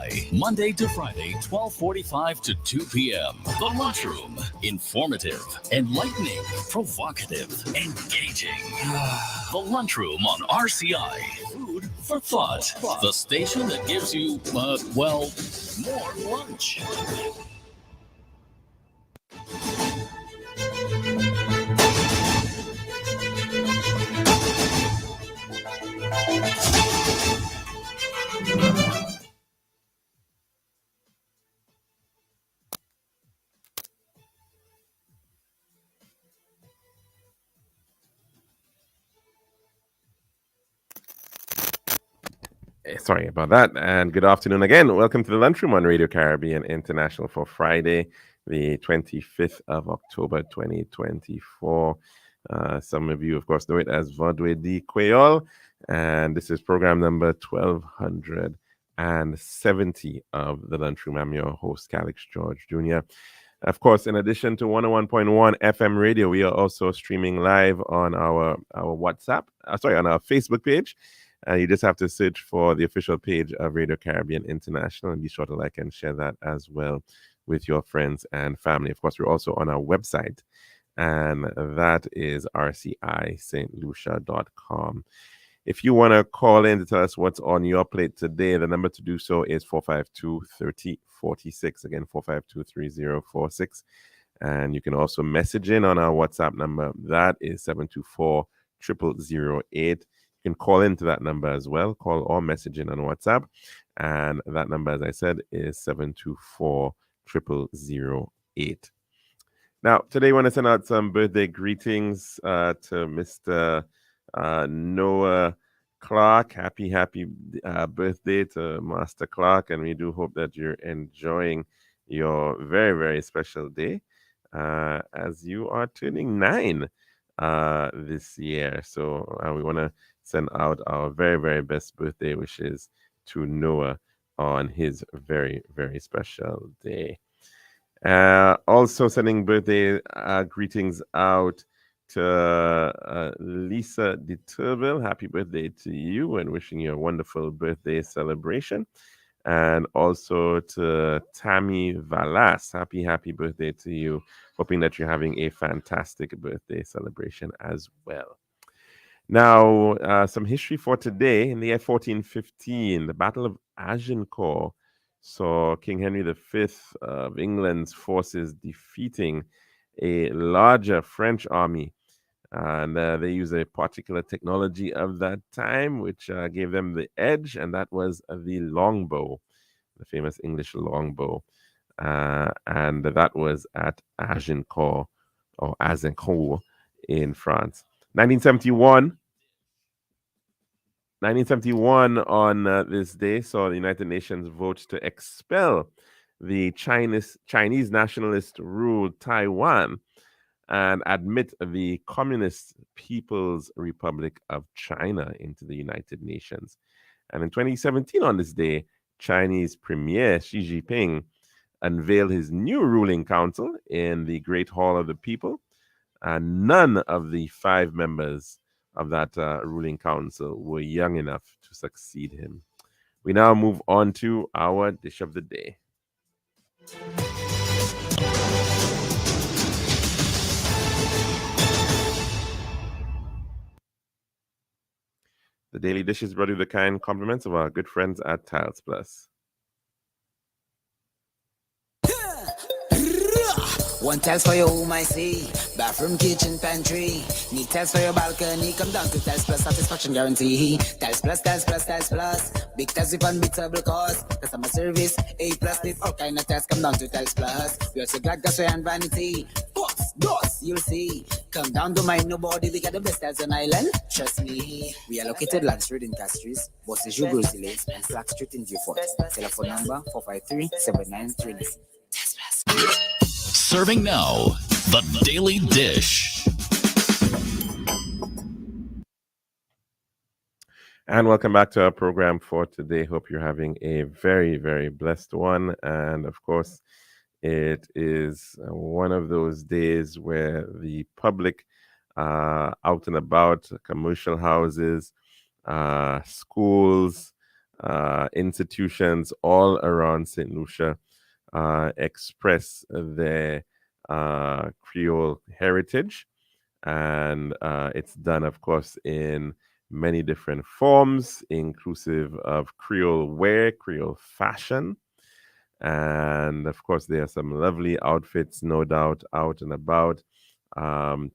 RCI, Monday to Friday, 12:45 to 2 p.m. The Lunchroom. Informative, enlightening, provocative, engaging. The Lunchroom on RCI. Food for thought. The station that gives you, more lunch. Sorry about that. And good afternoon again. Welcome to the Lunchroom on Radio Caribbean International for Friday, the 25th of October, 2024. Some of you, of course, know it as Vodwe di Creole. And this is program number 1270 of the Lunchroom. I'm your host, Calix George Jr. Of course, in addition to 101.1 FM radio, we are also streaming live on our WhatsApp, on our Facebook page. You just have to search for the official page of Radio Caribbean International and be sure to like and share that as well with your friends and family. Of course, we're also on our website, and that is rcistlucia.com. If you want to call in to tell us what's on your plate today, the number to do so is 452-3046. Again, 452-3046. And you can also message in on our WhatsApp number. That is 724-0008. You can call into that number as well. Call or message in on WhatsApp. And that number, as I said, is 724-0008. Now, today I want to send out some birthday greetings to Mr. Noah Clark. Happy birthday to Master Clark. And we do hope that you're enjoying your very, very special day as you are turning 9 this year. So we want to send out our very, very best birthday wishes to Noah on his very, very special day. Also sending birthday greetings out to Lisa de Turville. Happy birthday to you and wishing you a wonderful birthday celebration. And also to Tammy Valas. Happy birthday to you. Hoping that you're having a fantastic birthday celebration as well. Now, some history for today. In the year 1415, the Battle of Agincourt saw King Henry V of England's forces defeating a larger French army. And they used a particular technology of that time, which gave them the edge, and that was the longbow, the famous English longbow. And that was at Agincourt, or Azincourt in France. 1971 on this day saw the United Nations vote to expel the Chinese nationalist-ruled Taiwan and admit the Communist People's Republic of China into the United Nations. And in 2017 on this day, Chinese Premier Xi Jinping unveiled his new ruling council in the Great Hall of the People, and none of the 5 members of that ruling council were young enough to succeed him. We now move on to our dish of the day. The daily dish is brought with the kind compliments of our good friends at Tiles Plus. One tiles for your home, I see. Bathroom, kitchen, pantry. Need tiles for your balcony. Come down to Tiles Plus, satisfaction guarantee. Tiles Plus, Tiles Plus, Tiles Plus. Big tiles with unbeatable cost. Customer service, A+. With all kind of tiles, come down to Tiles Plus. We also got gasway and vanity. Boss, you'll see. Come down to mind nobody. We got the best tiles on island. Trust me. We are located Land Street in Castries, Bosses Jubilee Lanes, and Flag Street in Viewport. Telephone number 453-7939. Tiles Plus. Serving now, the Daily Dish. And welcome back to our program for today. Hope you're having a very, very blessed one. And of course, it is one of those days where the public out and about, commercial houses, schools, institutions all around St. Lucia express their Creole heritage. And it's done, of course, in many different forms, inclusive of Creole wear, Creole fashion. And of course, there are some lovely outfits, no doubt, out and about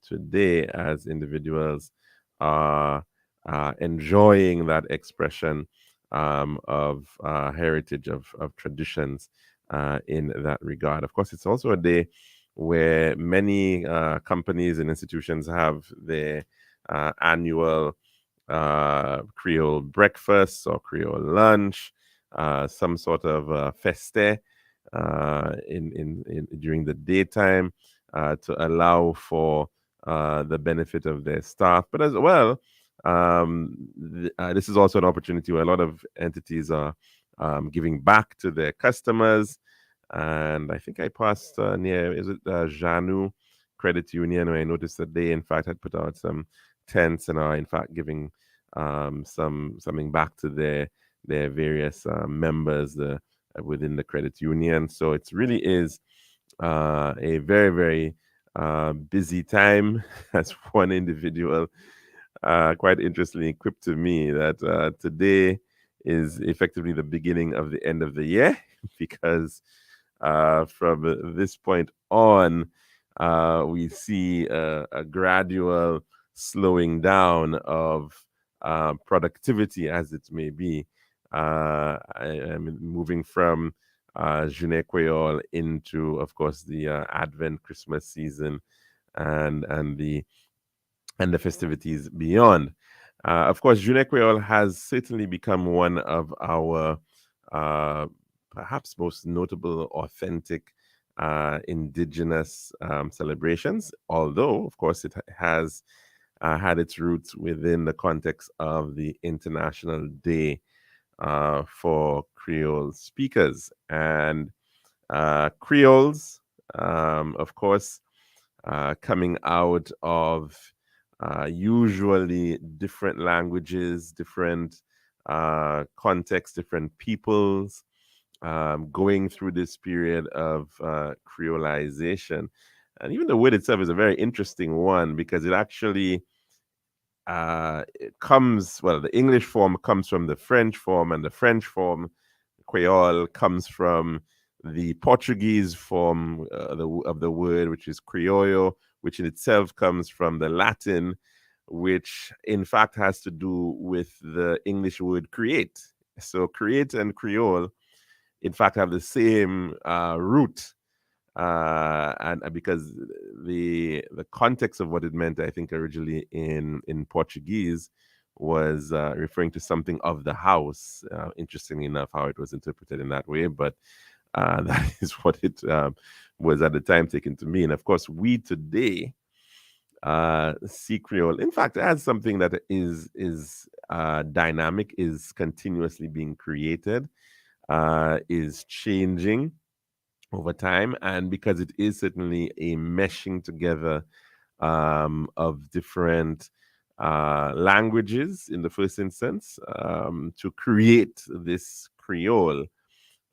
today as individuals are enjoying that expression of heritage, of traditions in that regard. Of course, it's also a day where many companies and institutions have their annual Creole breakfast or Creole lunch, some sort of feste in during the daytime to allow for the benefit of their staff, but as well, this is also an opportunity where a lot of entities are giving back to their customers. And I think I passed near, is it Janu Credit Union, where I noticed that they, in fact, had put out some tents and are, in fact, giving something back to their various members within the credit union. So it really is a very, very busy time. As one individual quite interestingly quipped to me that today is effectively the beginning of the end of the year because from this point on, we see a gradual slowing down of productivity, as it may be. I'm moving from Journée Creole into, of course, the Advent Christmas season and the festivities beyond. Of course, Journée Creole has certainly become one of our perhaps most notable, authentic, indigenous celebrations, although, of course, it has had its roots within the context of the International Day for Creole speakers. And Creoles, of course, coming out of usually different languages, different contexts, different peoples, going through this period of creolization. And even the word itself is a very interesting one because it actually it comes, well, the English form comes from the French form, and the French form, Creole, comes from the Portuguese form of the word, which is criollo, which in itself comes from the Latin, which in fact has to do with the English word create. So create and Creole, in fact, have the same root. And because the context of what it meant, I think originally in Portuguese, was referring to something of the house. Interestingly enough, how it was interpreted in that way, but that is what it was at the time taken to mean. Of course, we today see Creole, in fact, as something that is dynamic, is continuously being created, is changing over time, and because it is certainly a meshing together of different languages in the first instance to create this Creole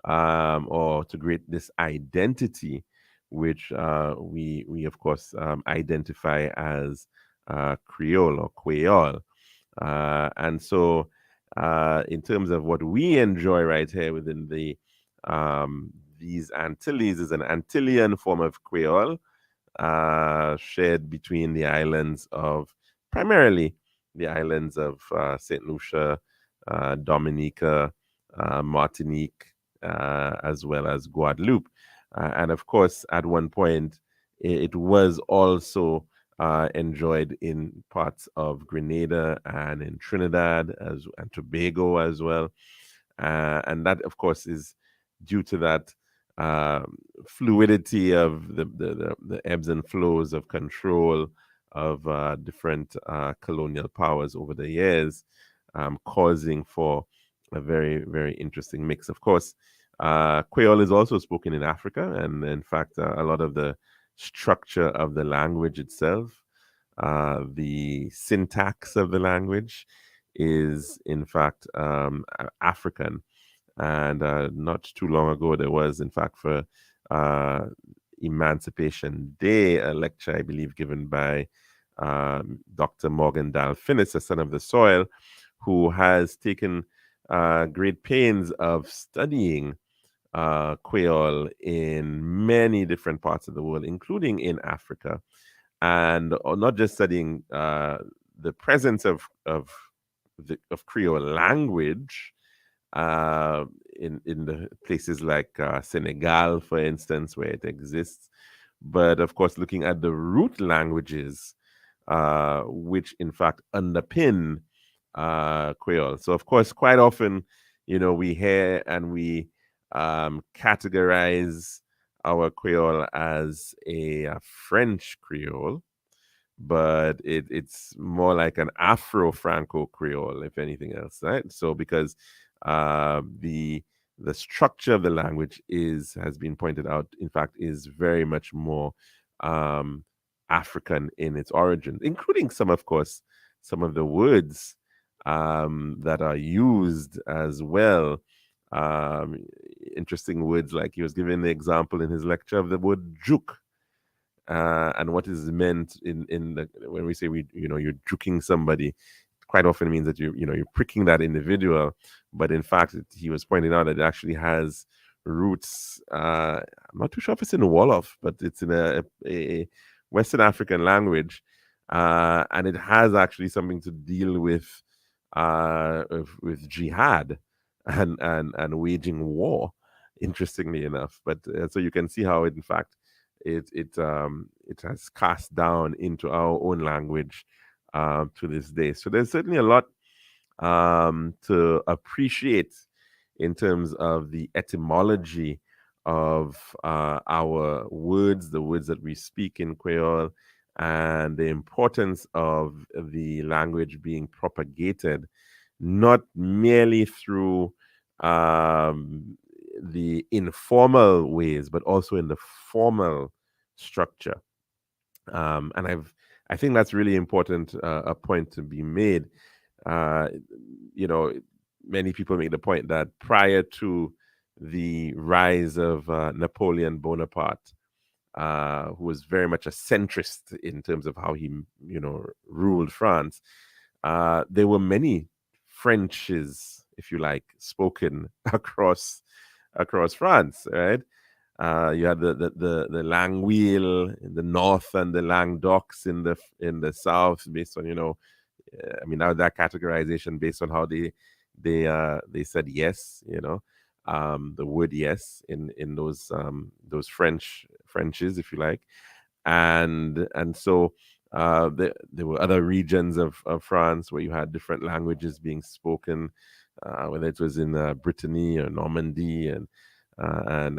or to create this identity, which we of course identify as Creole or Creole. And so, in terms of what we enjoy right here within these Antilles, is an Antillean form of Creole shared between the islands of, primarily the islands of St. Lucia, Dominica, Martinique, as well as Guadeloupe. And of course, at one point, it was also enjoyed in parts of Grenada and in Trinidad and Tobago as well. And that, of course, is due to that fluidity of the ebbs and flows of control of different colonial powers over the years, causing for a very, very interesting mix. Of course, Creole is also spoken in Africa, and in fact, a lot of the structure of the language itself, the syntax of the language, is in fact African. And not too long ago, there was, in fact, for Emancipation Day, a lecture, I believe, given by Dr. Morgan Dalfinis, a son of the soil, who has taken great pains of studying Creole in many different parts of the world, including in Africa, and not just studying the presence of Creole language in the places like Senegal, for instance, where it exists, but of course looking at the root languages, which in fact underpin Creole. So of course, quite often, we hear and we categorize our Creole as a French Creole, but it's more like an Afro-Franco Creole, if anything else, right? So because the structure of the language has been pointed out, in fact, is very much more African in its origins, including of course, some of the words that are used as well. Interesting words, like he was giving the example in his lecture of the word juke. And what is meant when we say you're juking somebody, quite often means that you're pricking that individual, but in fact he was pointing out that it actually has roots. I'm not too sure if it's in Wolof, but it's in a Western African language, and it has actually something to deal with jihad and waging war. Interestingly enough, but so you can see how it, in fact, it has cast down into our own language to this day. So there's certainly a lot to appreciate in terms of the etymology of our words, the words that we speak in Creole, and the importance of the language being propagated, not merely through the informal ways, but also in the formal structure. And I think that's really important, a point to be made. Many people make the point that prior to the rise of Napoleon Bonaparte, who was very much a centrist in terms of how he, ruled France, there were many Frenches, if you like, spoken across France, right? You had the Languille in the north and the Languedocs in the south, based on now that categorization based on how they said yes, the word yes in those Frenches, if you like, and so there were other regions of France where you had different languages being spoken, whether it was in Brittany or Normandy and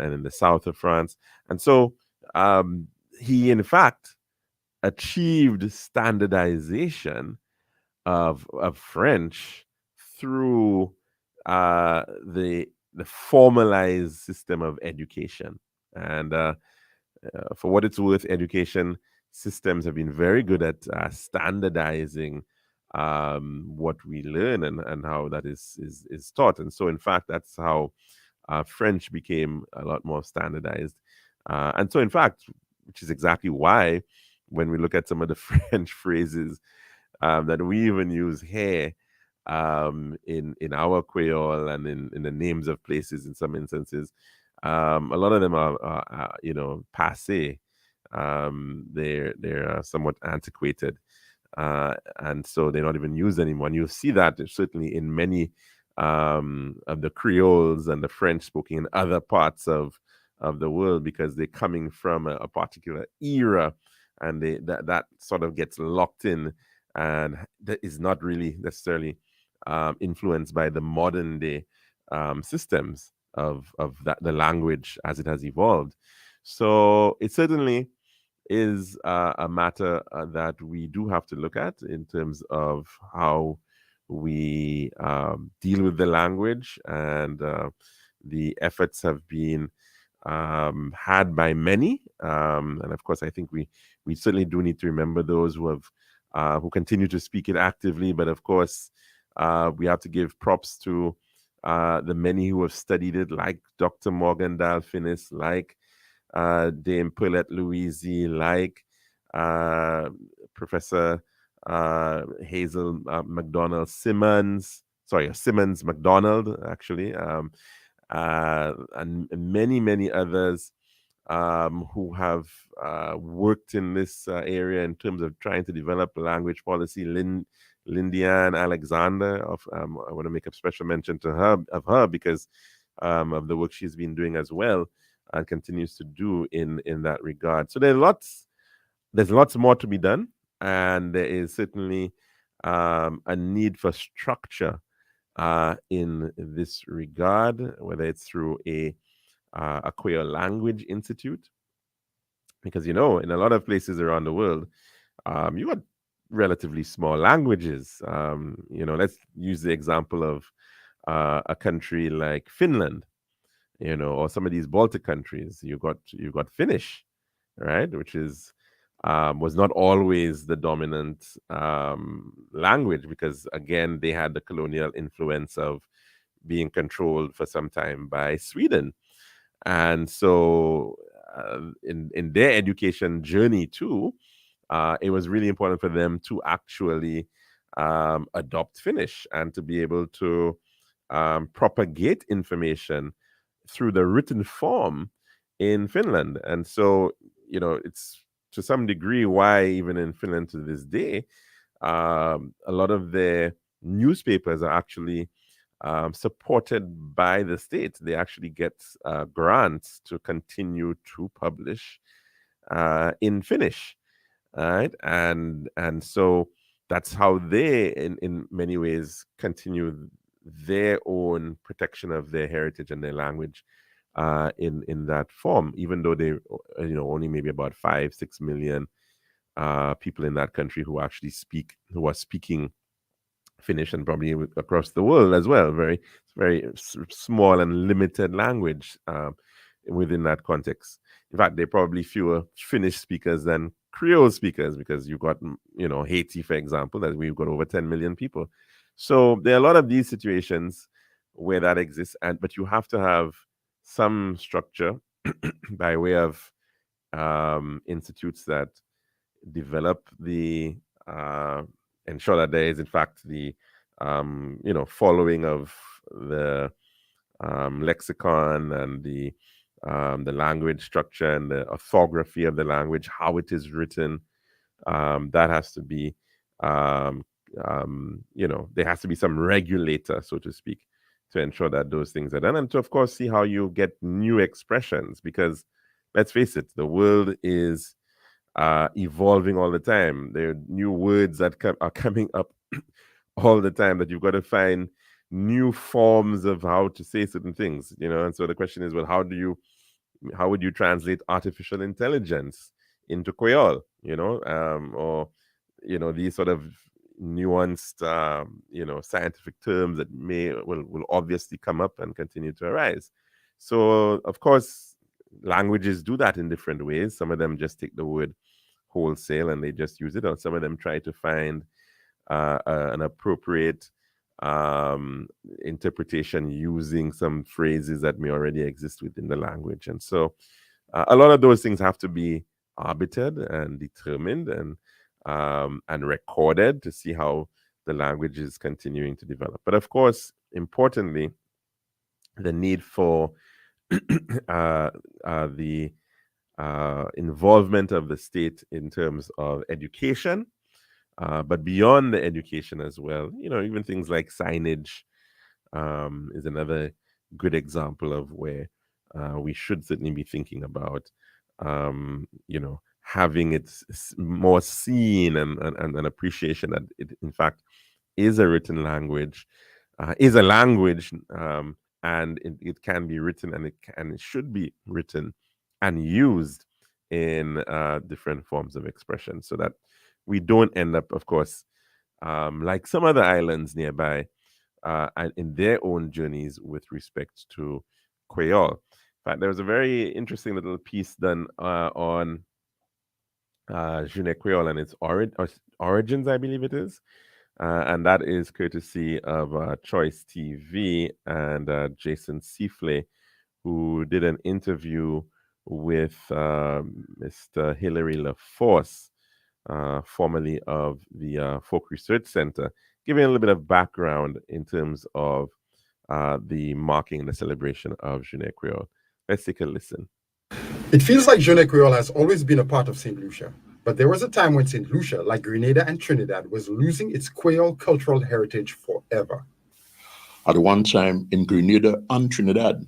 in the south of France. And so he, in fact, achieved standardization of French through the formalized system of education. And for what it's worth, education systems have been very good at standardizing what we learn and how that is taught. And so, in fact, that's how French became a lot more standardized. And so, in fact, which is exactly why when we look at some of the French phrases that we even use here in our Creole and in the names of places in some instances, a lot of them are passé. They're somewhat antiquated. And so they're not even used anymore. And you'll see that certainly in many of the Creoles and the French spoken in other parts of the world, because they're coming from a particular era, and that sort of gets locked in, and that is not really necessarily influenced by the modern day systems of the language as it has evolved. So it certainly is a matter that we do have to look at in terms of how we deal with the language, and the efforts have been had by many, and of course I think we certainly do need to remember those who continue to speak it actively, but of course We have to give props to the many who have studied it, like Dr. Morgan Dalfinis, like Dame Paulette Louisi, like Professor Hazel McDonald Simmons, Simmons McDonald, actually, and many, many others who have worked in this area in terms of trying to develop a language policy. Lindian Alexander, I want to make a special mention to her because of the work she's been doing as well and continues to do in that regard. So there's lots more to be done, and there is certainly a need for structure in this regard, whether it's through a Creole Language Institute, because in a lot of places around the world, you got relatively small languages. Let's use the example of a country like Finland, or some of these Baltic countries. You got Finnish, right, which is was not always the dominant language, because again they had the colonial influence of being controlled for some time by Sweden. And so in their education journey too, it was really important for them to actually adopt Finnish and to be able to propagate information through the written form in Finland. And so, it's to some degree why even in Finland to this day, a lot of their newspapers are actually supported by the state. They actually get grants to continue to publish in Finnish, right? And so that's how they, in many ways, continue their own protection of their heritage and their language in that form, even though they, only maybe about 5-6 million people in that country who are speaking Finnish, and probably across the world as well. Very, very small and limited language within that context. In fact, there are probably fewer Finnish speakers than Creole speakers, because you've got, Haiti, for example, that we've got over 10 million people. So there are a lot of these situations where that exists, but you have to have some structure by way of institutes that develop ensure that there is in fact the following of the lexicon and the language structure and the orthography of the language, how it is written. That has to be there has to be some regulator, so to speak, to ensure that those things are done, and to of course see how you get new expressions, because let's face it, the world is evolving all the time. There are new words that are coming up all the time that you've got to find new forms of how to say certain things, And so the question is, well, how would you translate artificial intelligence into Creole, or these sort of nuanced, scientific terms that will obviously come up and continue to arise. So of course, languages do that in different ways. Some of them just take the word wholesale and they just use it, or some of them try to find an appropriate interpretation using some phrases that may already exist within the language. And so a lot of those things have to be arbitered and determined and recorded to see how the language is continuing to develop. But of course, importantly, the need for the involvement of the state in terms of education, but beyond the education as well, even things like signage is another good example of where we should certainly be thinking about, having it more seen and an appreciation that it, in fact, is a written language, is a language, and it can be written and it should be written and used in different forms of expression, so that we don't end up, of course, like some other islands nearby, and in their own journeys with respect to Creole. In fact, there was a very interesting little piece done on Jeune Creole and its origins, I believe it is, And that is courtesy of Choice TV and Jason Seafley, who did an interview with Mr. Hilary LaForce, formerly of the Folk Research Center, giving a little bit of background in terms of the marking and the celebration of Journée Creole. Let's take a listen. It feels like Journée Creole has always been a part of St. Lucia, but there was a time when St. Lucia, like Grenada and Trinidad, was losing its Creole cultural heritage forever. At one time in Grenada and Trinidad,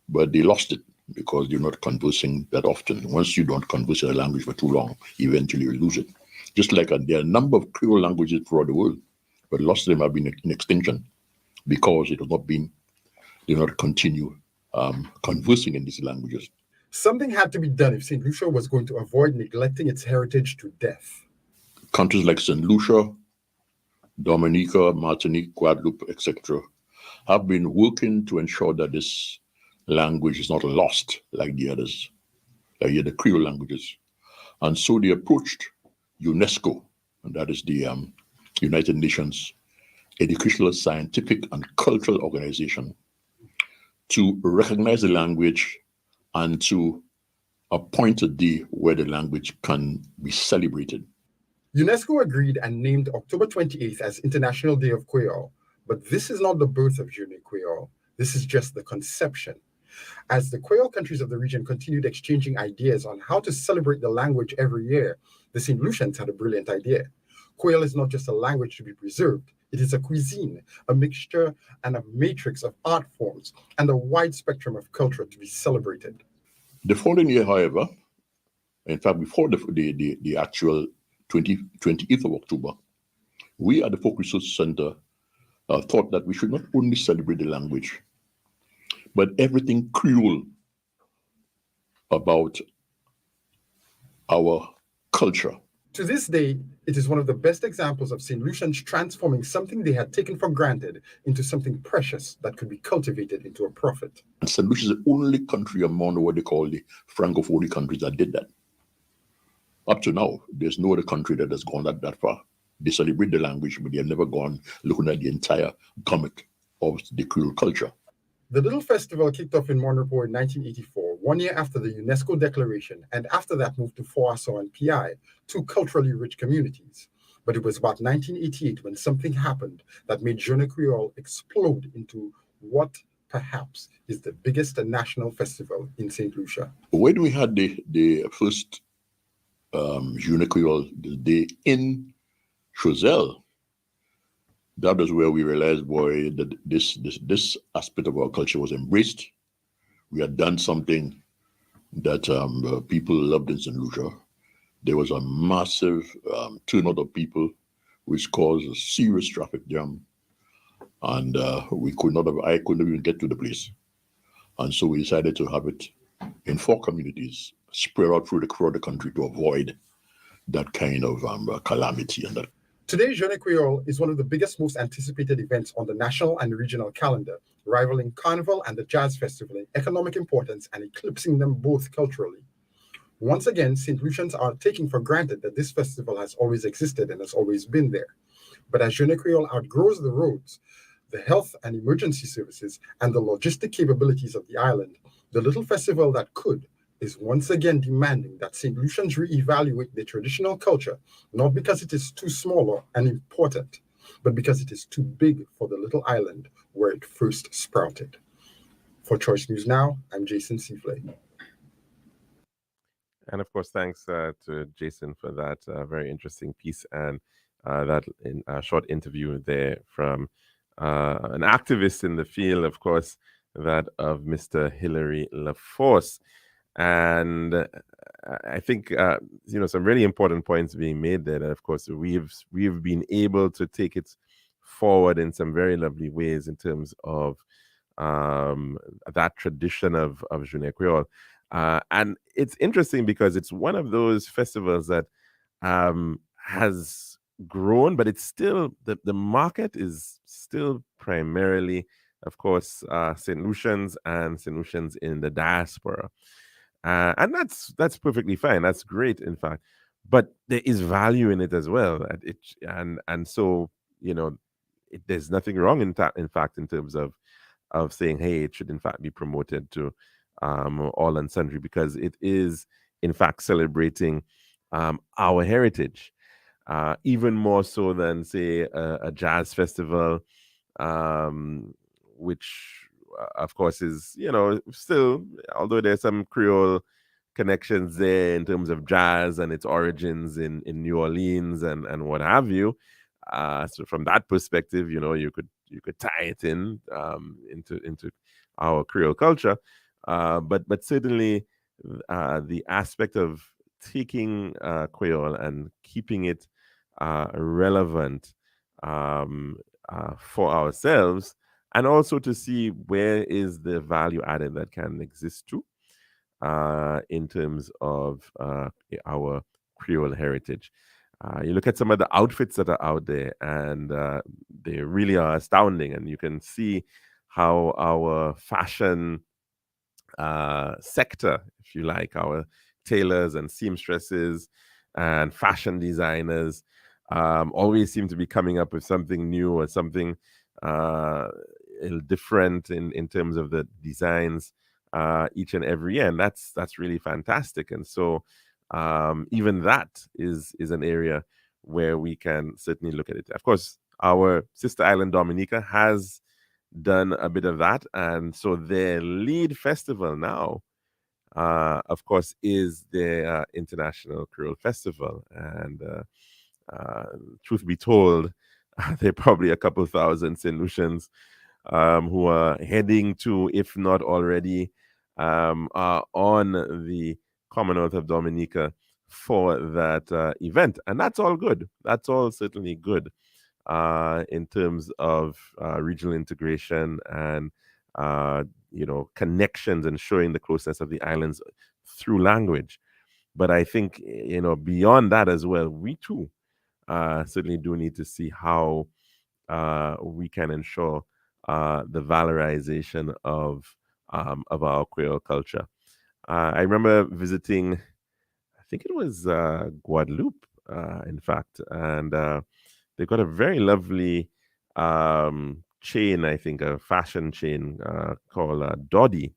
but they lost it because you're not conversing that often. Once you don't converse in a language for too long, eventually you lose it. Just like there are a number of Creole languages throughout the world, but lots of them have been in extinction because it has not been, they do not continue conversing in these languages. Something had to be done if St. Lucia was going to avoid neglecting its heritage to death. Countries like St. Lucia, Dominica, Martinique, Guadeloupe, etc., have been working to ensure that this language is not lost like the others, like the Creole languages. And so they approached UNESCO, and that is the United Nations Educational, Scientific, and Cultural Organization, to recognize the language and to appoint a day where the language can be celebrated. UNESCO agreed and named October 28th as International Day of Creole, but this is not the birth of Journée Creole. This is just the conception. As the Creole countries of the region continued exchanging ideas on how to celebrate the language every year, the St. Lucians had a brilliant idea. Creole is not just a language to be preserved, it is a cuisine, a mixture and a matrix of art forms, and a wide spectrum of culture to be celebrated. The following year, however, in fact, before the actual 28th of October, we at the Folk Research Center thought that we should not only celebrate the language, but everything Creole about our culture. To this day, it is one of the best examples of St. Lucians transforming something they had taken for granted into something precious that could be cultivated into a profit. And St. Lucia is the only country among what they call the Francophone countries that did that. Up to now, there's no other country that has gone that far. They celebrate the language, but they have never gone looking at the entire gamut of the Creole culture. The little festival kicked off in Monrepo in 1984, 1 year after the UNESCO declaration, and after that moved to Foasso and PI, two culturally rich communities. But it was about 1988 when something happened that made Journée Creole explode into what perhaps is the biggest national festival in St. Lucia. When we had the first Journée Creole day in Choiseul, that was where we realized, boy, that this aspect of our culture was embraced. We had done something that people loved in St. Lucia. There was a massive turnout of people, which caused a serious traffic jam, and I couldn't even get to the place. And so we decided to have it in 4 communities, spread out through the country to avoid that kind of calamity and that. Today, Journée Creole is one of the biggest, most anticipated events on the national and regional calendar, rivaling Carnival and the Jazz Festival in economic importance and eclipsing them both culturally. Once again, St. Lucians are taking for granted that this festival has always existed and has always been there. But as Journée Creole outgrows the roads, the health and emergency services, and the logistic capabilities of the island, the little festival that could is once again demanding that St. Lucians reevaluate their traditional culture, not because it is too small or unimportant, but because it is too big for the little island where it first sprouted. For Choice News Now, I'm Jason Seafley. And of course, thanks to Jason for that very interesting piece and that short interview there from an activist in the field, of course, that of Mr. Hilary LaForce. And I think some really important points being made there. That of course we've been able to take it forward in some very lovely ways in terms of that tradition of Journée Creole. And it's interesting because it's one of those festivals that has grown, but it's still the market is still primarily, of course, St. Lucians and St. Lucians in the diaspora. And that's perfectly fine. That's great, in fact. But there is value in it as well. And so there's nothing wrong in fact in terms of saying, hey, it should in fact be promoted to all and sundry, because it is in fact celebrating our heritage, even more so than, say, a jazz festival, which of course is, still, although there's some Creole connections there in terms of jazz and its origins in New Orleans and what have you. So from that perspective, you could tie it in into our Creole culture, but certainly the aspect of taking Creole and keeping it relevant for ourselves, and also to see where is the value added that can exist too, in terms of our Creole heritage. You look at some of the outfits that are out there, and they really are astounding. And you can see how our fashion sector, if you like, our tailors and seamstresses and fashion designers always seem to be coming up with something new or something different in terms of the designs each and every year, and that's really fantastic. And so even that is an area where we can certainly look at it. Of course, our sister island Dominica has done a bit of that, and so their lead festival now, of course, is their International Creole Festival. And truth be told, there are probably a couple thousand St. Lucians who are heading to, if not already, are on the Commonwealth of Dominica for that event. And that's all good. That's all certainly good in terms of regional integration and, connections and showing the closeness of the islands through language. But I think, beyond that as well, we too certainly do need to see how we can ensure the valorization of our Creole culture. I remember visiting, I think it was Guadeloupe, in fact, and they've got a very lovely chain, I think, a fashion chain called Doddy,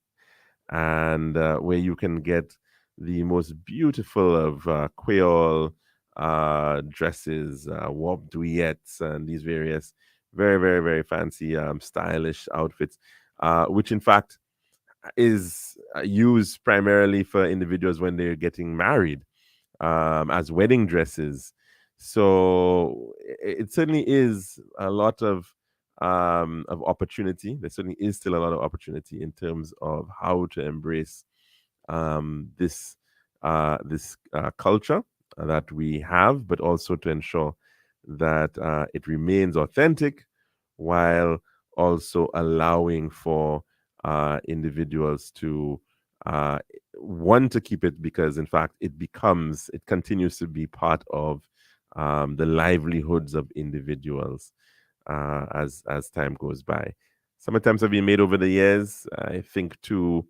and where you can get the most beautiful of Creole dresses, warp duets, and these various very, very, very fancy, stylish outfits, which in fact is used primarily for individuals when they're getting married, as wedding dresses. So it certainly is a lot of opportunity. There certainly is still a lot of opportunity in terms of how to embrace this culture that we have, but also to ensure that it remains authentic, while also allowing for individuals to want to keep it, because in fact it continues to be part of the livelihoods of individuals as time goes by. Some attempts have been made over the years. I think to,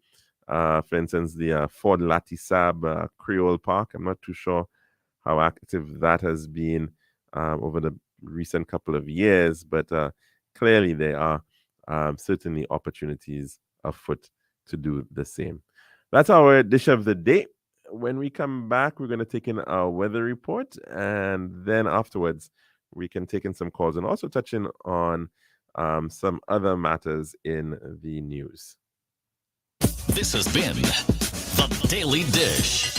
for instance, the Fort Latissab Creole Park. I'm not too sure how active that has been over the recent couple of years, but clearly there are certainly opportunities afoot to do the same. That's our dish of the day. When we come back, we're going to take in our weather report, and then afterwards we can take in some calls and also touch in on some other matters in the news. This has been The Daily Dish.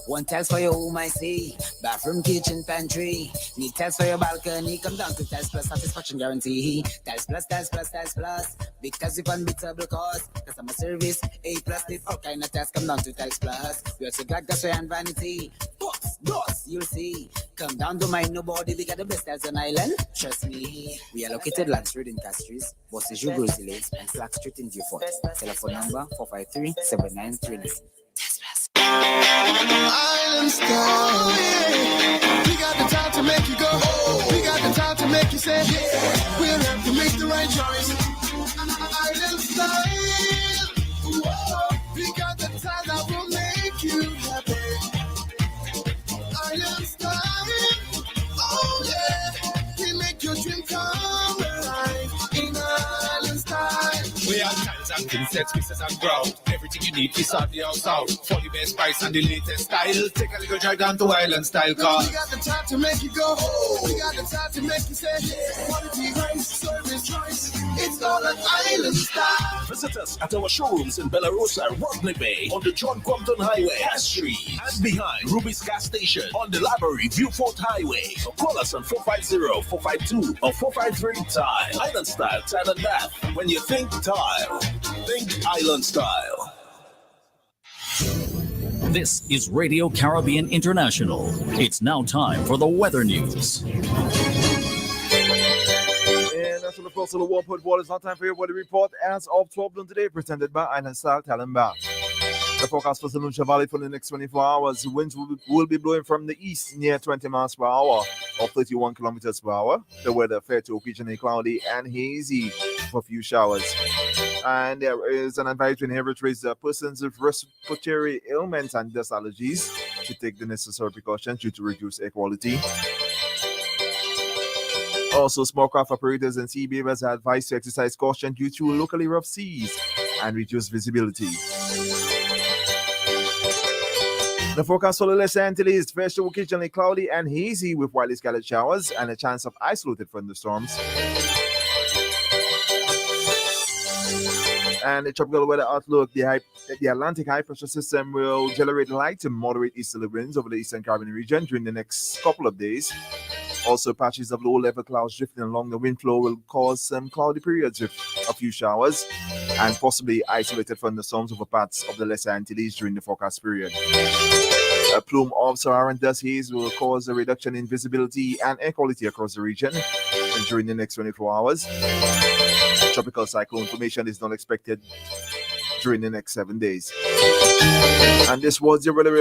One tiles for your home, I see. Bathroom, kitchen, pantry. Need tiles for your balcony. Come down to Tiles Plus, satisfaction guarantee. Tiles Plus, Tiles Plus, Tiles Plus. Big tiles with unbeatable cost. Customer service, A+. Need all kind of tiles. Come down to Tiles Plus. We are so glad that's and vanity. Boss, you'll see. Come down to mind nobody. We got the best tiles on island. Trust me. We are located Lance Road in Castries, Bosses Grocery Lanes, and Flag Street in Beaufort. Telephone number 453-7939. Island style, yeah. We got the time to make you go. We got the time to make you say, yeah. We'll have to make the right choice. Island style, whoa. We got the time that will make you happy. and princess, pieces and ground. Everything you need is on the house out. For the best price and the latest style. Take a little drive down to Island Style car. We got the time to make you go. We got the time to make you say, quality rice, service choice. It's all an Island Style. Visit us at our showrooms in Bellarosa, Rodney Bay, on the John Compton Highway, Cass Street, and behind Ruby's Gas Station on the Library Viewfort Highway. So call us on 450-452 or 453-TILE. Island Style, Tile and Bath. When you think tile, think Island Style. This is Radio Caribbean International. It's now time for the weather news. And that's what the first of the Warport Ball. It's not time for your weather report as of 12 noon today, presented by Island Style Talent Bath. The forecast for St. Lucia Valley for the next 24 hours. Winds will be blowing from the east near 20 miles per hour or 31 kilometers per hour. The weather fair to occasionally cloudy and hazy for a few showers. And there is an advisory in heavy trace persons with respiratory ailments and dust allergies to take the necessary precautions due to reduced air quality. Also, small craft operators and sea beavers are advised to exercise caution due to locally rough seas and reduced visibility. The forecast for the Los Angeles, fair to occasionally cloudy and hazy with widely scattered showers and a chance of isolated thunderstorms. And the tropical weather outlook, the Atlantic high pressure system will generate light to moderate easterly winds over the Eastern Caribbean region during the next couple of days. Also, patches of low-level clouds drifting along the wind flow will cause some cloudy periods with a few showers and possibly isolated thunderstorms over parts of the Lesser Antilles during the forecast period. A plume of Saharan dust haze will cause a reduction in visibility and air quality across the region during the next 24 hours. Tropical cyclone formation is not expected during the next 7 days. And this was your weather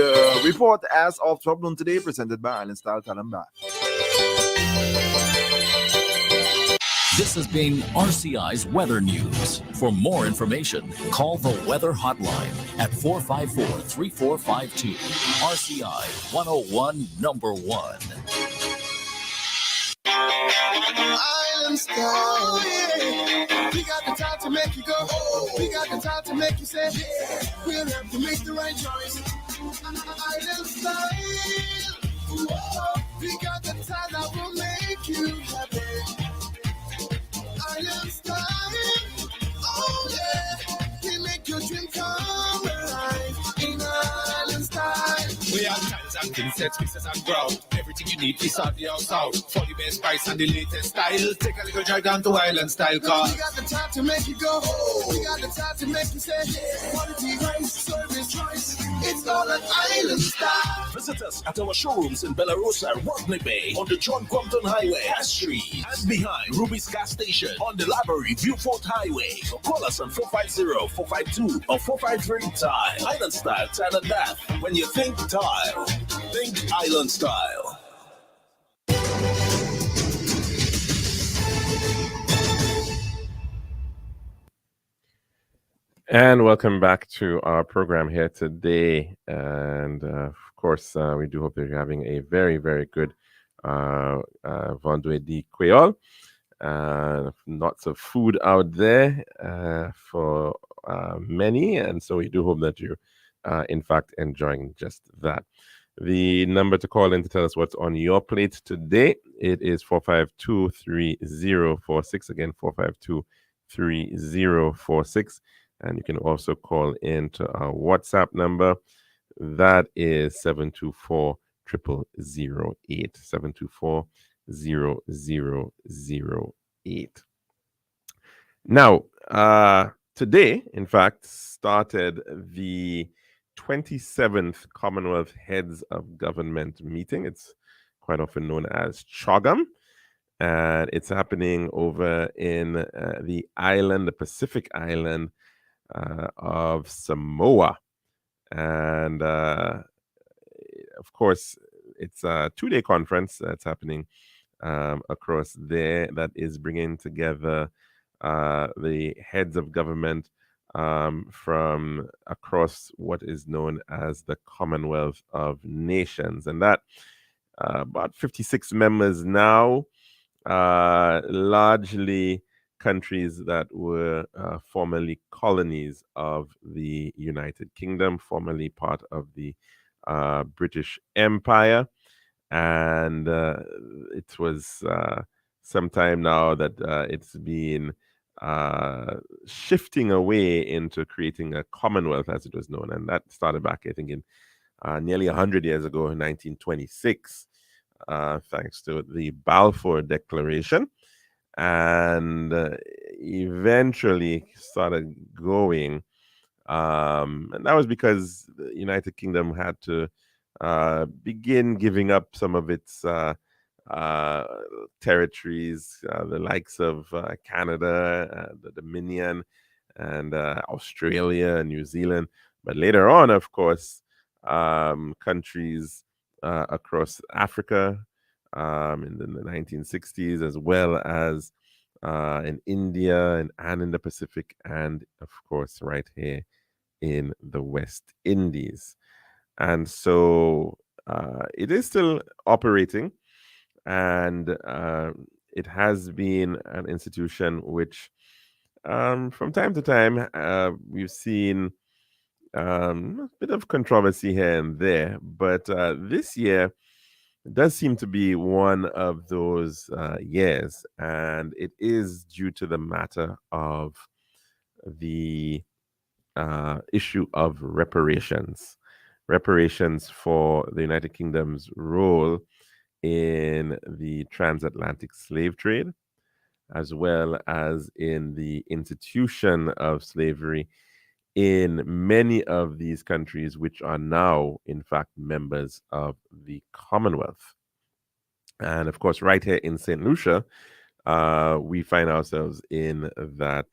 report as of 12 noon today, presented by Island Style Talent Bath. This has been RCI's Weather News. For more information, call the Weather Hotline at 454-3452. RCI 101 number 1. Island Style, yeah. We got the time to make you go. We got the time to make you say, we'll have to make the right choice. Island Style, we got the time that will make you happy. Island Style, oh yeah, we make your dream come alive in Island Style. We have tiles and princess, pieces and ground. Everything you need is on the house out. For the best price and the latest style. Take a little drive down to Island Style car. We got the time to make you go. We got the time to make you say, quality rice, service choice. It's all an Island Style. Visit us at our showrooms in Bellarosa, Rodney Bay, on the John Compton Highway, Cass Street, and behind Ruby's Gas Station on the Library Viewfort Highway. So call us on 450-452 or 453-TILE. Island Style, Tile and Bath. When you think tile, think Island Style. And welcome back to our program here today. And of course, we do hope that you're having a very, very good Vendredi de Creole. Lots of food out there for many. And so we do hope that you're, in fact, enjoying just that. The number to call in to tell us what's on your plate today, it is 452-3046. Again, 452-3046. And you can also call in to our WhatsApp number. That is 724-0008. 724-0008. Now, today, in fact, started the 27th Commonwealth Heads of Government meeting. It's quite often known as CHOGM. And it's happening over in the island, the Pacific island of Samoa. And of course, it's a 2-day conference that's happening across there that is bringing together the heads of government from across what is known as the Commonwealth of Nations. And that about 56 members now, largely countries that were formerly colonies of the United Kingdom, formerly part of the British Empire. And it was some time now that it's been shifting away into creating a commonwealth, as it was known. And that started back, I think, in nearly 100 years ago, in 1926, thanks to the Balfour Declaration. And eventually started going. And that was because the United Kingdom had to begin giving up some of its uh, territories, the likes of Canada, the Dominion, and Australia and New Zealand. But later on, of course, countries across Africa in the 1960s, as well as in India and in the Pacific, and of course, right here in the West Indies. And so it is still operating, and it has been an institution which, from time to time, we've seen a bit of controversy here and there. But this year does seem to be one of those years, and it is due to the matter of the issue of reparations. Reparations for the United Kingdom's role in the transatlantic slave trade, as well as in the institution of slavery in many of these countries, which are now, in fact, members of the Commonwealth. And of course, right here in St. Lucia, we find ourselves in that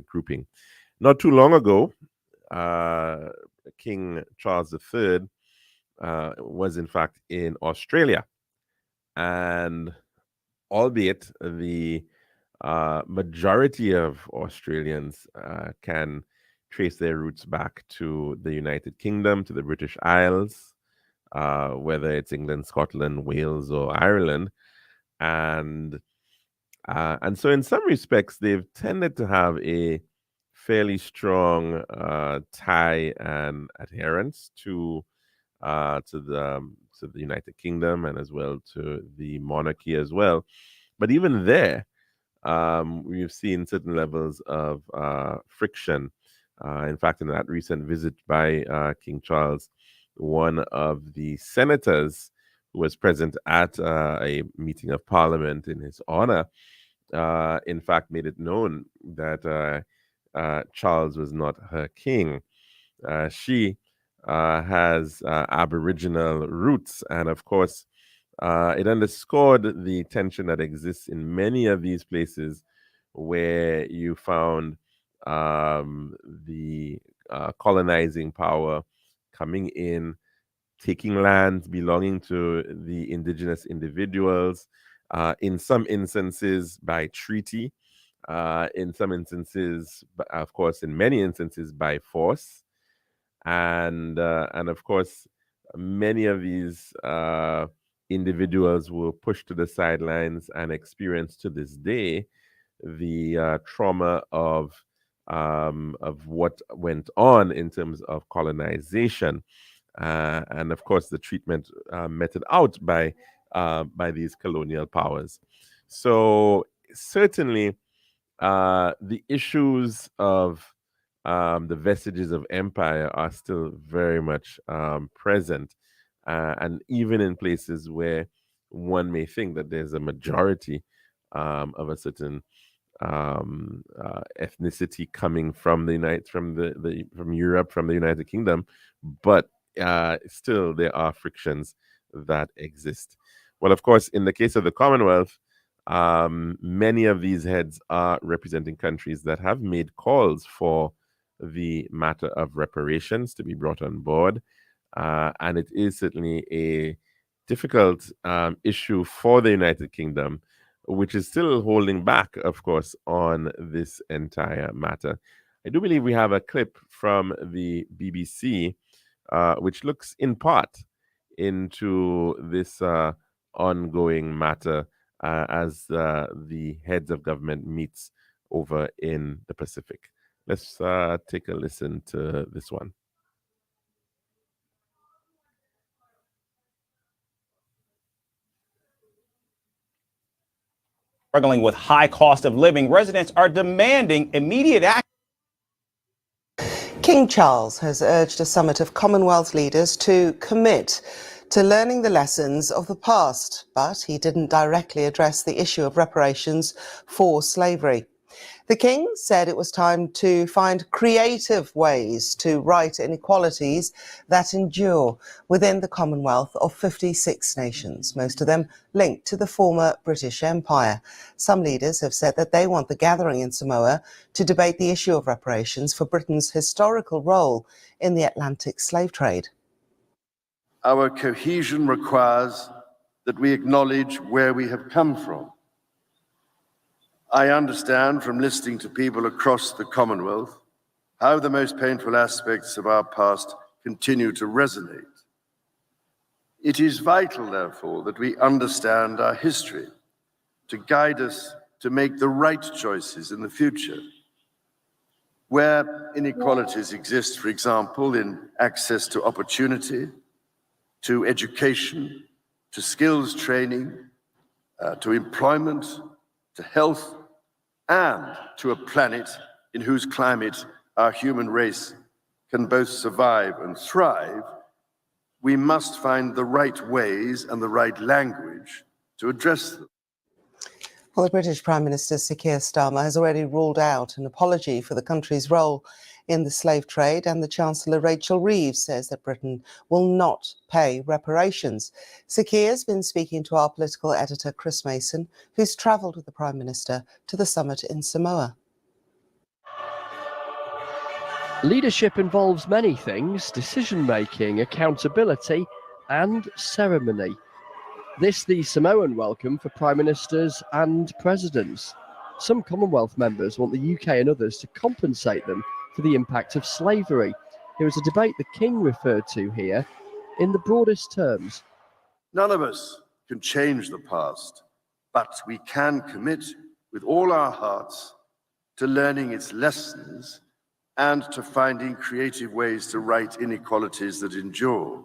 grouping. Not too long ago, King Charles III was in fact in Australia, and albeit the majority of Australians can trace their roots back to the United Kingdom, to the British Isles, whether it's England, Scotland, Wales, or Ireland, and so in some respects they've tended to have a fairly strong tie and adherence to the United Kingdom, and as well to the monarchy as well. But even there, we've seen certain levels of friction. In fact, in that recent visit by King Charles, one of the senators who was present at a meeting of Parliament in his honor, in fact, made it known that Charles was not her king. She has Aboriginal roots, and of course, it underscored the tension that exists in many of these places where you found the colonizing power coming in, taking lands belonging to the indigenous individuals, in some instances by treaty, in some instances, of course, in many instances by force. And of course, many of these individuals were pushed to the sidelines and experience to this day the trauma of what went on in terms of colonization, and of course the treatment meted out by these colonial powers. So certainly, the issues of the vestiges of empire are still very much present, and even in places where one may think that there's a majority of a certain ethnicity coming from from Europe, from the United Kingdom, but still there are frictions that exist. Well, of course, in the case of the Commonwealth, many of these heads are representing countries that have made calls for the matter of reparations to be brought on board. And it is certainly a difficult issue for the United Kingdom, which is still holding back, of course, on this entire matter. I do believe we have a clip from the BBC, which looks in part into this ongoing matter as the heads of government meets over in the Pacific. Let's take a listen to this one. Struggling with high cost of living, residents are demanding immediate action. King Charles has urged a summit of Commonwealth leaders to commit to learning the lessons of the past, but he didn't directly address the issue of reparations for slavery. The King said it was time to find creative ways to right inequalities that endure within the Commonwealth of 56 nations, most of them linked to the former British Empire. Some leaders have said that they want the gathering in Samoa to debate the issue of reparations for Britain's historical role in the Atlantic slave trade. Our cohesion requires that we acknowledge where we have come from. I understand from listening to people across the Commonwealth how the most painful aspects of our past continue to resonate. It is vital, therefore, that we understand our history to guide us to make the right choices in the future. Where inequalities exist, for example, in access to opportunity, to education, to skills training, to employment, to health, and to a planet in whose climate our human race can both survive and thrive, we must find the right ways and the right language to address them. Well, the British Prime Minister Sir Keir Starmer has already ruled out an apology for the country's role in the slave trade, and the Chancellor Rachel Reeves says that Britain will not pay reparations. Sir Keir has been speaking to our political editor Chris Mason, who's travelled with the Prime Minister to the summit in Samoa. Leadership involves many things: decision-making, accountability and ceremony. This the Samoan welcome for Prime Ministers and Presidents. Some Commonwealth members want the UK and others to compensate them for the impact of slavery. Here is a debate the King referred to here in the broadest terms. None of us can change the past, but we can commit with all our hearts to learning its lessons and to finding creative ways to right inequalities that endure.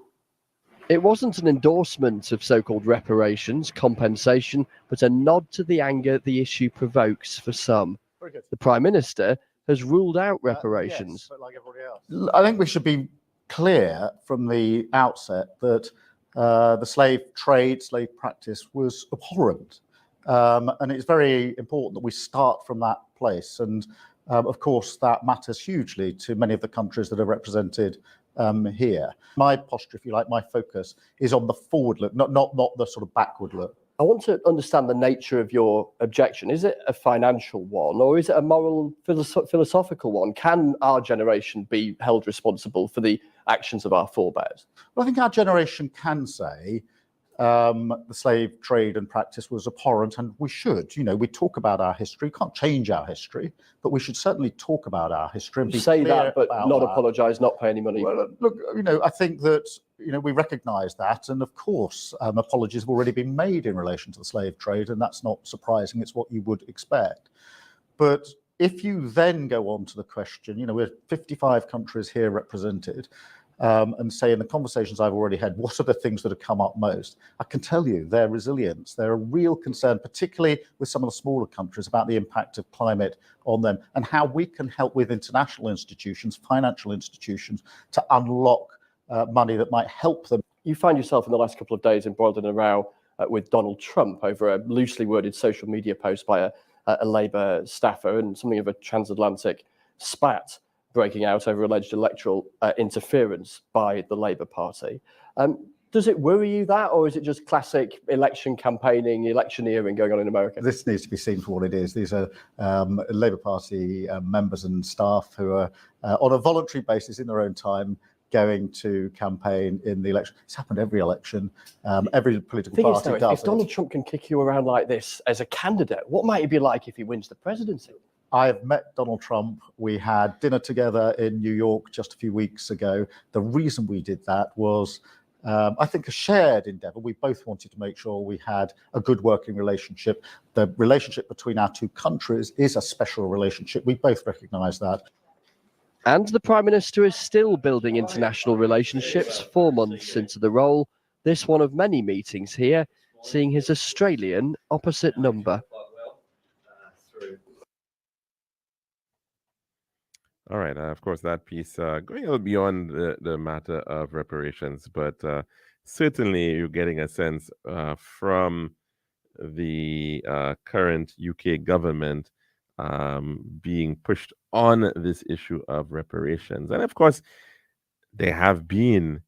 It wasn't an endorsement of so-called reparations, compensation, but a nod to the anger the issue provokes for some. The Prime Minister has ruled out reparations. Yes, but like everybody else. I think we should be clear from the outset that the slave trade, slave practice was abhorrent. And it's very important that we start from that place. And of course, that matters hugely to many of the countries that are represented here. My posture, if you like, my focus is on the forward look, not the sort of backward look. I want to understand the nature of your objection. Is it a financial one, or is it a moral, philosophical one? Can our generation be held responsible for the actions of our forebears? Well, I think our generation can say the slave trade and practice was abhorrent, and we should. You know, we talk about our history. We can't change our history, but we should certainly talk about our history and be say clear that, but about not that. apologise, not pay any money. Well, look, you know, I think that we recognise that, and of course, apologies have already been made in relation to the slave trade, and that's not surprising. It's what you would expect. But if you then go on to the question, we're 55 countries here represented. And say in the conversations I've already had, what are the things that have come up most? I can tell you their resilience, they're a real concern, particularly with some of the smaller countries, about the impact of climate on them and how we can help with international institutions, financial institutions, to unlock money that might help them. You find yourself in the last couple of days embroiled in a row with Donald Trump over a loosely worded social media post by a Labour staffer and something of a transatlantic spat breaking out over alleged electoral interference by the Labour Party. Does it worry you that, or is it just classic election campaigning, electioneering going on in America? This needs to be seen for what it is. These are Labour Party members and staff who are on a voluntary basis in their own time going to campaign in the election. It's happened every election. Every political party does. If Donald Trump can kick you around like this as a candidate, what might it be like if he wins the presidency? I've met Donald Trump. We had dinner together in New York just a few weeks ago. The reason we did that was I think, a shared endeavour. We both wanted to make sure we had a good working relationship. The relationship between our two countries is a special relationship. We both recognise that. And the Prime Minister is still building international relationships 4 months into the role. This one of many meetings here, seeing his Australian opposite number. All right. Of course, that piece going a little beyond the matter of reparations, but certainly you're getting a sense from the current UK government being pushed on this issue of reparations. And of course, there have been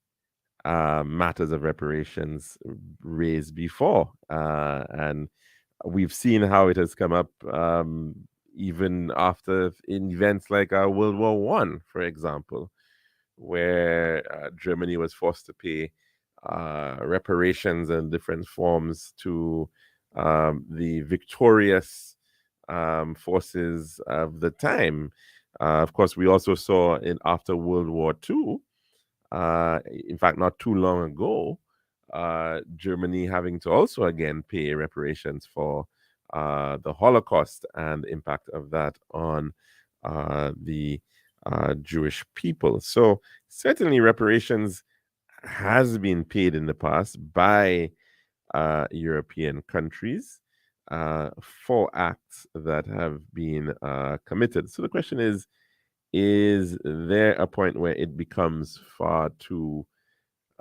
matters of reparations raised before. And we've seen how it has come up even after in events like World War One, for example, where Germany was forced to pay reparations in different forms to the victorious forces of the time. Of course, we also saw after World War II, in fact, not too long ago, Germany having to also again pay reparations for the Holocaust and the impact of that on the Jewish people. So certainly reparations has been paid in the past by European countries for acts that have been committed. So the question is there a point where it becomes far too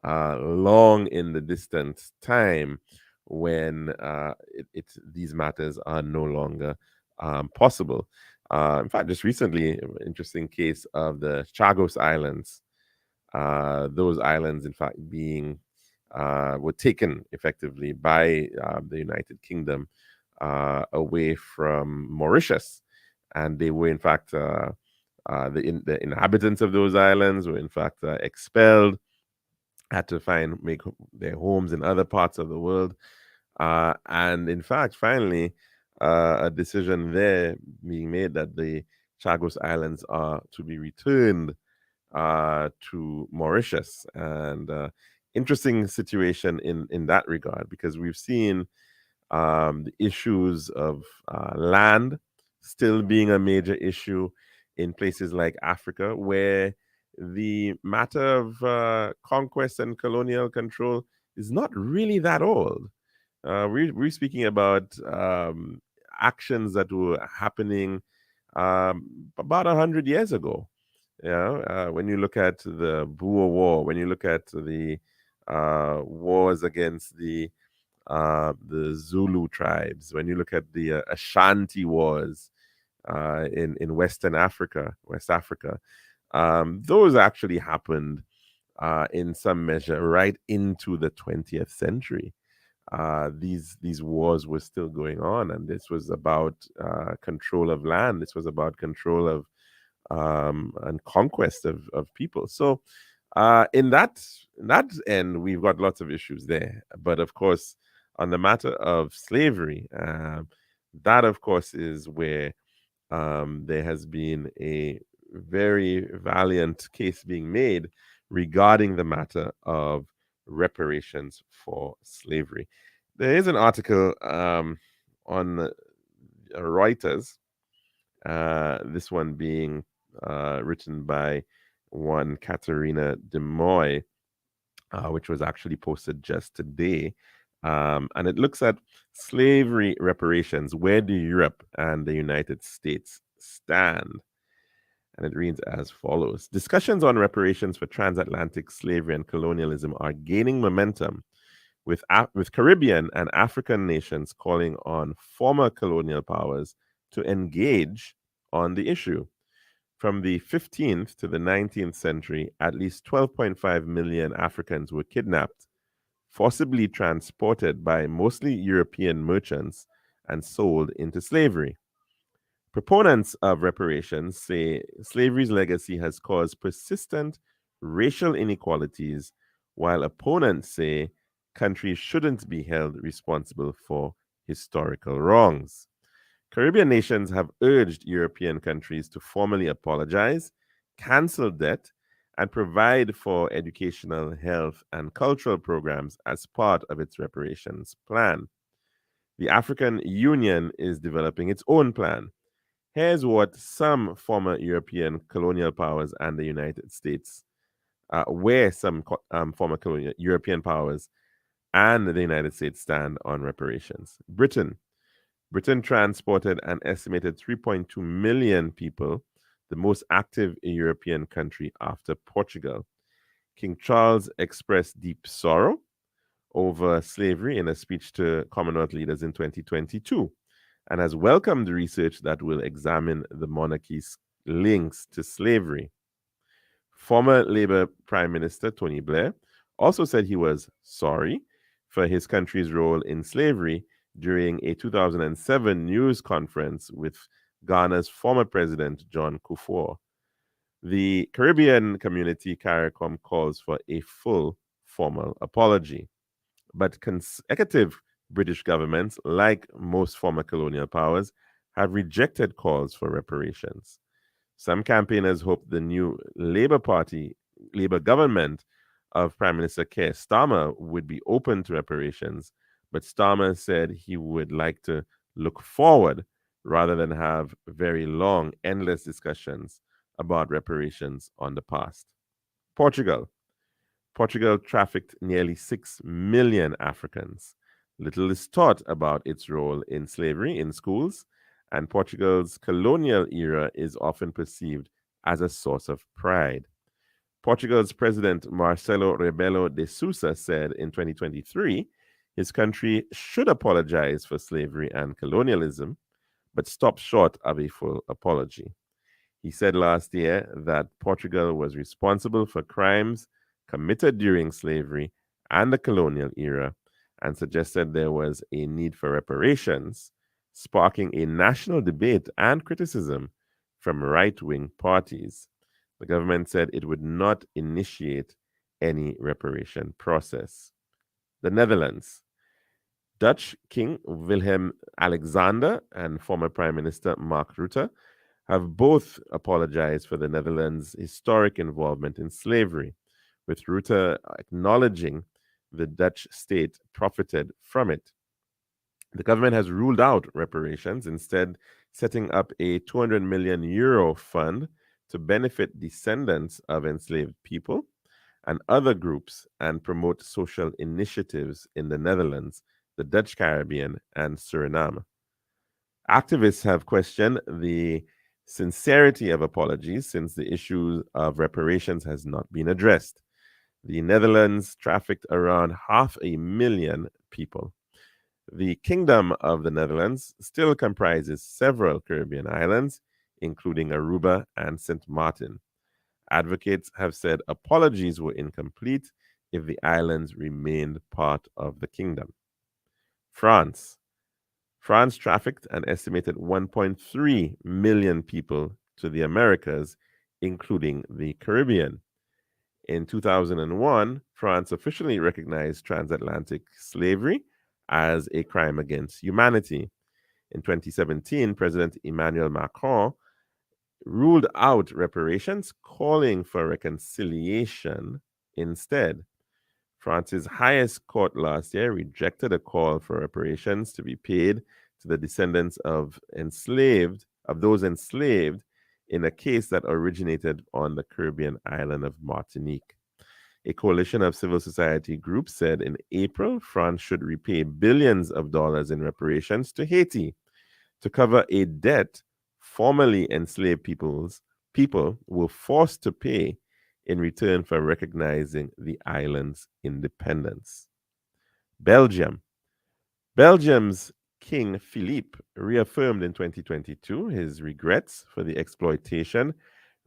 long in the distant time when these matters are no longer possible? In fact, just recently, an interesting case of the Chagos Islands. Those islands, in fact, were taken effectively by the United Kingdom away from Mauritius, and they were in fact the inhabitants of those islands were in fact expelled, had to make their homes in other parts of the world, and in fact, finally, a decision there being made that the Chagos Islands are to be returned to Mauritius. And interesting situation in that regard, because we've seen the issues of land still being a major issue in places like Africa, where the matter of conquest and colonial control is not really that old. We're speaking about actions that were happening about 100 years ago. When you look at the Boer War, when you look at the wars against the Zulu tribes, when you look at the Ashanti wars in West Africa, those actually happened in some measure right into the 20th century. These wars were still going on, and this was about control of land. This was about control of and conquest of people. So in that end, we've got lots of issues there. But of course, on the matter of slavery, that of course is where there has been a very valiant case being made regarding the matter of reparations for slavery. There is an article on Reuters, this one being written by one Katerina de Moy, which was actually posted just today. And it looks at slavery reparations. Where do Europe and the United States stand? And it reads as follows. Discussions on reparations for transatlantic slavery and colonialism are gaining momentum, with Caribbean and African nations calling on former colonial powers to engage on the issue. From the 15th to the 19th century, at least 12.5 million Africans were kidnapped, forcibly transported by mostly European merchants, and sold into slavery. Proponents of reparations say slavery's legacy has caused persistent racial inequalities, while opponents say countries shouldn't be held responsible for historical wrongs. Caribbean nations have urged European countries to formally apologize, cancel debt, and provide for educational, health, and cultural programs as part of its reparations plan. The African Union is developing its own plan. Here's what some former European colonial powers and the United States, where some former colonial European powers and the United States stand on reparations. Britain transported an estimated 3.2 million people, the most active European country after Portugal. King Charles expressed deep sorrow over slavery in a speech to Commonwealth leaders in 2022 and has welcomed research that will examine the monarchy's links to slavery. Former Labour Prime Minister Tony Blair also said he was sorry for his country's role in slavery during a 2007 news conference with Ghana's former president, John Kufuor. The Caribbean Community CARICOM calls for a full formal apology. But consecutive British governments, like most former colonial powers, have rejected calls for reparations. Some campaigners hope the new Labour government of Prime Minister Keir Starmer would be open to reparations, but Starmer said he would like to look forward rather than have very long, endless discussions about reparations on the past. Portugal trafficked nearly 6 million Africans. Little is taught about its role in slavery in schools, and Portugal's colonial era is often perceived as a source of pride. Portugal's President Marcelo Rebelo de Sousa said in 2023 his country should apologize for slavery and colonialism, but stop short of a full apology. He said last year that Portugal was responsible for crimes committed during slavery and the colonial era, and suggested there was a need for reparations, sparking a national debate and criticism from right-wing parties. The government said it would not initiate any reparation process. The Netherlands. Dutch King Willem Alexander and former Prime Minister Mark Rutte have both apologized for the Netherlands' historic involvement in slavery, with Rutte acknowledging the Dutch state profited from it. The government has ruled out reparations, instead setting up a €200 million fund to benefit descendants of enslaved people and other groups and promote social initiatives in the Netherlands, the Dutch Caribbean, and Suriname. Activists have questioned the sincerity of apologies since the issue of reparations has not been addressed. The Netherlands trafficked around 500,000 people. The Kingdom of the Netherlands still comprises several Caribbean islands, including Aruba and St. Martin. Advocates have said apologies were incomplete if the islands remained part of the kingdom. France trafficked an estimated 1.3 million people to the Americas, including the Caribbean. In 2001, France officially recognized transatlantic slavery as a crime against humanity. In 2017, President Emmanuel Macron ruled out reparations, calling for reconciliation instead. France's highest court last year rejected a call for reparations to be paid to the descendants of those enslaved in a case that originated on the Caribbean island of Martinique. A coalition of civil society groups said in April France should repay billions of dollars in reparations to Haiti to cover a debt formerly enslaved people were forced to pay in return for recognizing the island's independence. Belgium's King Philippe reaffirmed in 2022 his regrets for the exploitation,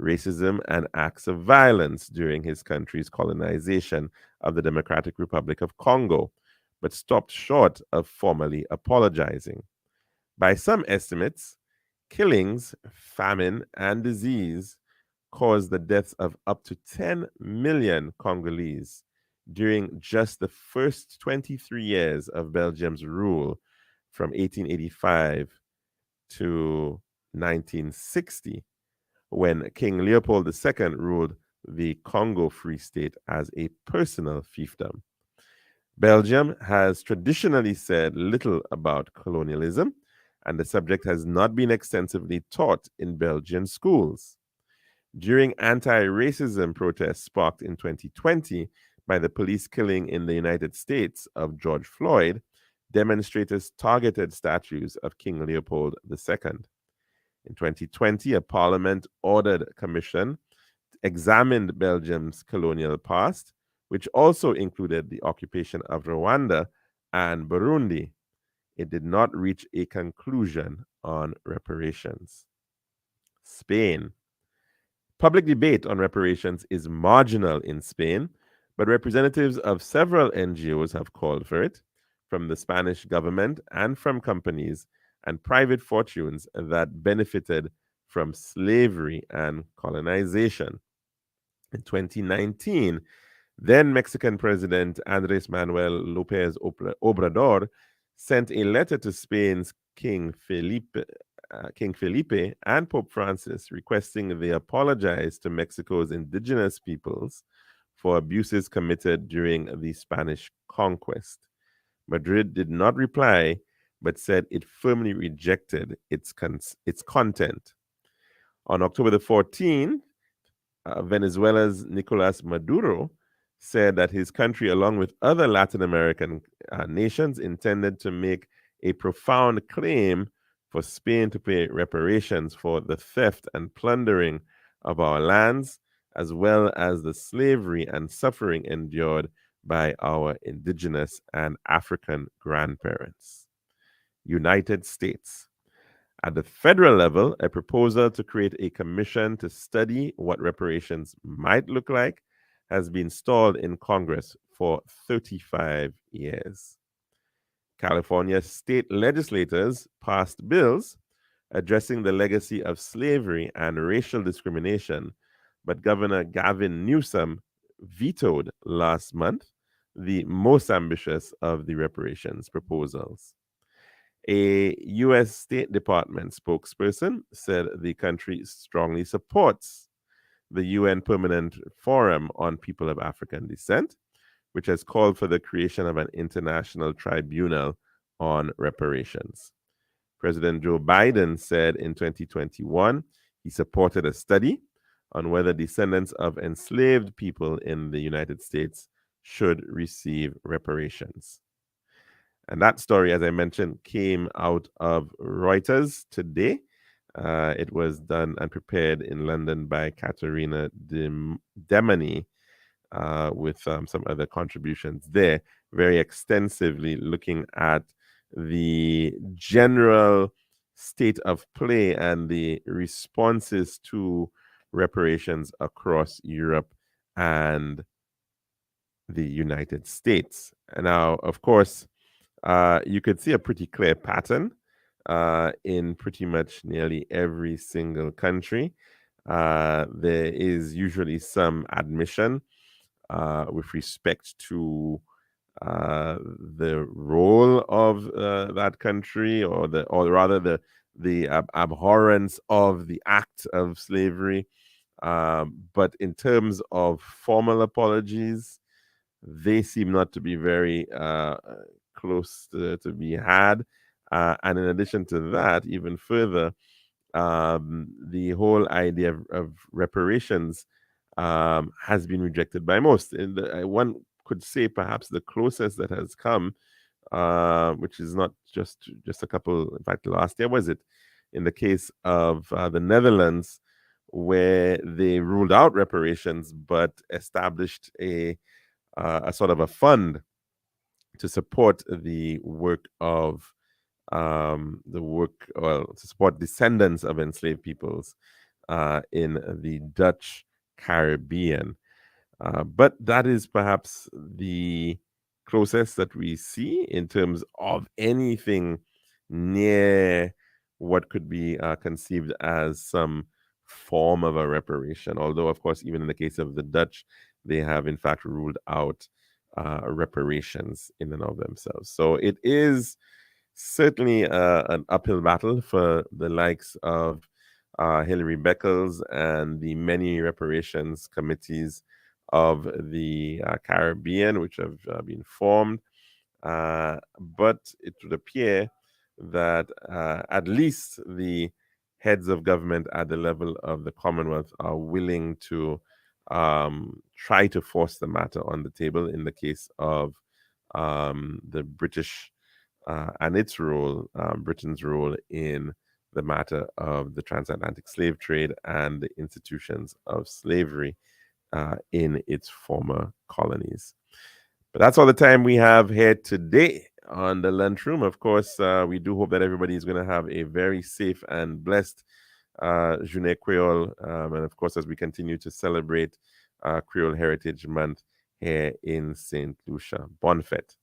racism, and acts of violence during his country's colonization of the Democratic Republic of Congo, but stopped short of formally apologizing. By some estimates, killings, famine, and disease caused the deaths of up to 10 million Congolese during just the first 23 years of Belgium's rule from 1885 to 1960, when King Leopold II ruled the Congo Free State as a personal fiefdom. Belgium has traditionally said little about colonialism, and the subject has not been extensively taught in Belgian schools. During anti-racism protests sparked in 2020 by the police killing in the United States of George Floyd, demonstrators targeted statues of King Leopold II. In 2020, a parliament-ordered commission examined Belgium's colonial past, which also included the occupation of Rwanda and Burundi. It did not reach a conclusion on reparations. Spain. Public debate on reparations is marginal in Spain, but representatives of several NGOs have called for it, from the Spanish government and from companies and private fortunes that benefited from slavery and colonization. In 2019, then Mexican President Andrés Manuel López Obrador sent a letter to Spain's King Felipe and Pope Francis requesting they apologize to Mexico's indigenous peoples for abuses committed during the Spanish conquest. Madrid did not reply, but said it firmly rejected its content. On October the 14th, Venezuela's Nicolas Maduro said that his country, along with other Latin American nations, intended to make a profound claim for Spain to pay reparations for the theft and plundering of our lands, as well as the slavery and suffering endured by our indigenous and African grandparents. United States. At the federal level, a proposal to create a commission to study what reparations might look like has been stalled in Congress for 35 years. California state legislators passed bills addressing the legacy of slavery and racial discrimination, but Governor Gavin Newsom vetoed last month the most ambitious of the reparations proposals. A U.S. State Department spokesperson said the country strongly supports the UN Permanent Forum on People of African Descent, which has called for the creation of an international tribunal on reparations. President Joe Biden said in 2021 he supported a study on whether descendants of enslaved people in the United States should receive reparations. And that story, as I mentioned, came out of Reuters today. It was done and prepared in London by Katerina Demany with some other contributions there, very extensively looking at the general state of play and the responses to reparations across Europe and the United States. And now, of course, you could see a pretty clear pattern in pretty much nearly every single country. There is usually some admission with respect to the role of that country, or rather the abhorrence of the act of slavery. But in terms of formal apologies, they seem not to be very close to be had. And in addition to that, even further, the whole idea of reparations has been rejected by most. One could say perhaps the closest that has come, which is not just a couple, in fact, last year, was it, in the case of the Netherlands, where they ruled out reparations but established a sort of a fund to support the work of to support descendants of enslaved peoples in the Dutch Caribbean. But that is perhaps the closest that we see in terms of anything near what could be conceived as some form of a reparation. Although, of course, even in the case of the Dutch, they have in fact ruled out reparations in and of themselves. So it is certainly an uphill battle for the likes of Hilary Beckles and the many reparations committees of the Caribbean, which have been formed. But it would appear that at least the heads of government at the level of the Commonwealth are willing to try to force the matter on the table in the case of the British and its role, Britain's role in the matter of the transatlantic slave trade and the institutions of slavery in its former colonies. But that's all the time we have here today on the Lunchroom. Of course, we do hope that everybody is going to have a very safe and blessed Journée Creole. And of course, as we continue to celebrate Creole Heritage Month here in St. Lucia. Bonne fête.